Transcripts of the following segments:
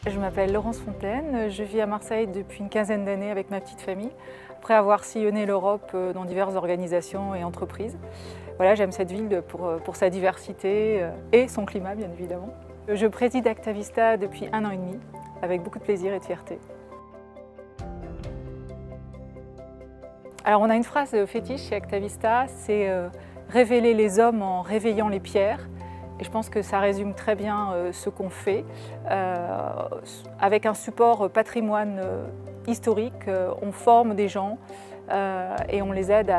Je m'appelle Laurence Fontaine, je vis à Marseille depuis une quinzaine d'années avec ma petite famille, après avoir sillonné l'Europe dans diverses organisations et entreprises. Voilà, j'aime cette ville pour sa diversité et son climat, bien évidemment. Je préside Actavista depuis 1 an et demi, avec beaucoup de plaisir et de fierté. Alors on a une phrase fétiche chez Actavista, c'est révéler les hommes en réveillant les pierres. Et je pense que ça résume très bien ce qu'on fait. Avec un support patrimoine historique, on forme des gens et on les aide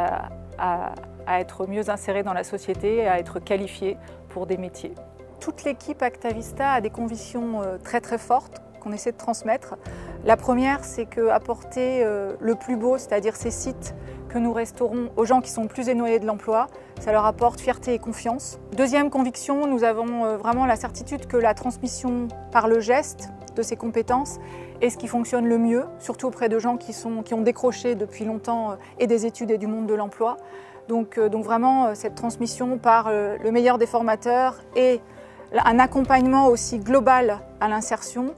à être mieux insérés dans la société, à être qualifiés pour des métiers. Toute l'équipe Actavista a des convictions très très fortes qu'on essaie de transmettre. La première, c'est qu'apporter le plus beau, c'est-à-dire ces sites que nous restaurons aux gens qui sont plus éloignés de l'emploi, ça leur apporte fierté et confiance. Deuxième conviction, nous avons vraiment la certitude que la transmission par le geste de ces compétences est ce qui fonctionne le mieux, surtout auprès de gens qui ont décroché depuis longtemps et des études et du monde de l'emploi. Donc vraiment, cette transmission par le meilleur des formateurs et un accompagnement aussi global à l'insertion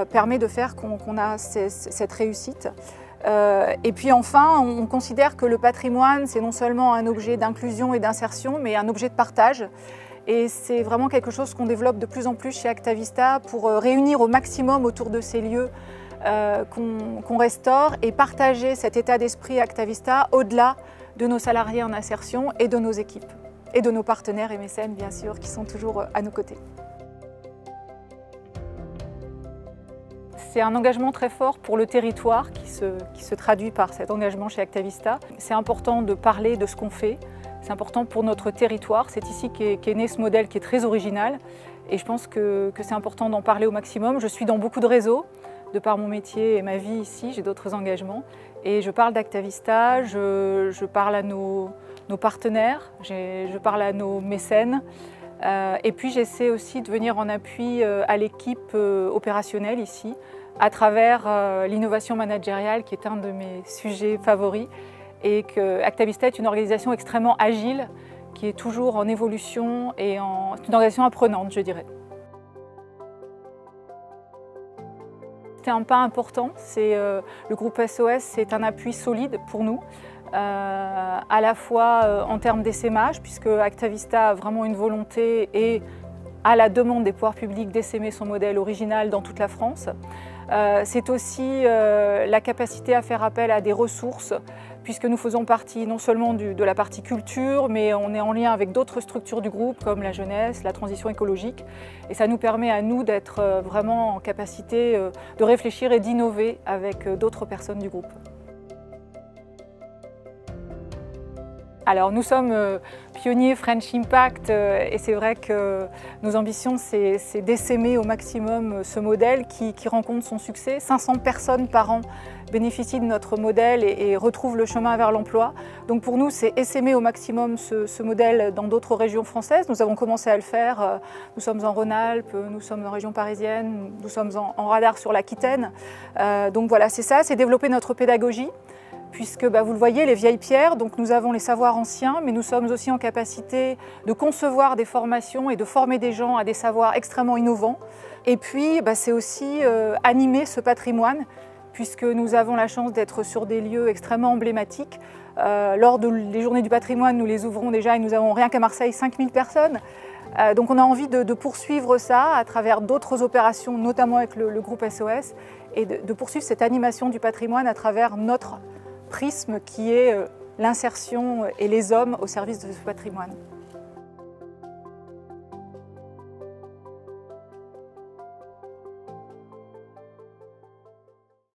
permet de faire qu'on a cette réussite. Et puis enfin, on considère que le patrimoine, c'est non seulement un objet d'inclusion et d'insertion, mais un objet de partage. Et c'est vraiment quelque chose qu'on développe de plus en plus chez Actavista pour réunir au maximum autour de ces lieux qu'on restaure et partager cet état d'esprit Actavista au-delà de nos salariés en insertion et de nos équipes. Et de nos partenaires et mécènes, bien sûr, qui sont toujours à nos côtés. C'est un engagement très fort pour le territoire qui se traduit par cet engagement chez Actavista. C'est important de parler de ce qu'on fait, c'est important pour notre territoire. C'est ici qu'est né ce modèle qui est très original et je pense que c'est important d'en parler au maximum. Je suis dans beaucoup de réseaux, de par mon métier et ma vie ici, j'ai d'autres engagements. Et je parle d'Actavista, je parle à nos partenaires, je parle à nos mécènes. Et puis j'essaie aussi de venir en appui à l'équipe opérationnelle ici, à travers l'innovation managériale qui est un de mes sujets favoris et que Actavista est une organisation extrêmement agile qui est toujours en évolution et c'est une organisation apprenante, je dirais. C'est un pas important, le groupe SOS, c'est un appui solide pour nous. À la fois en termes d'essaimage, puisque Actavista a vraiment une volonté et à la demande des pouvoirs publics d'essaimer son modèle original dans toute la France. C'est aussi la capacité à faire appel à des ressources, puisque nous faisons partie non seulement de la partie culture, mais on est en lien avec d'autres structures du groupe, comme la jeunesse, la transition écologique. Et ça nous permet à nous d'être vraiment en capacité de réfléchir et d'innover avec d'autres personnes du groupe. Alors nous sommes pionniers French Impact et c'est vrai que nos ambitions c'est d'essaimer au maximum ce modèle qui rencontre son succès. 500 personnes par an bénéficient de notre modèle et retrouvent le chemin vers l'emploi. Donc pour nous c'est essaimer au maximum ce modèle dans d'autres régions françaises. Nous avons commencé à le faire, nous sommes en Rhône-Alpes, nous sommes en région parisienne, nous sommes en radar sur l'Aquitaine. Donc voilà, c'est ça, c'est développer notre pédagogie. Puisque vous le voyez, les vieilles pierres, donc nous avons les savoirs anciens, mais nous sommes aussi en capacité de concevoir des formations et de former des gens à des savoirs extrêmement innovants. Et puis, c'est aussi animer ce patrimoine, puisque nous avons la chance d'être sur des lieux extrêmement emblématiques. Lors des Journées du patrimoine, nous les ouvrons déjà et nous avons rien qu'à Marseille 5000 personnes. Donc on a envie de poursuivre ça à travers d'autres opérations, notamment avec le groupe SOS, et de poursuivre cette animation du patrimoine à travers notre prisme qui est l'insertion et les hommes au service de ce patrimoine.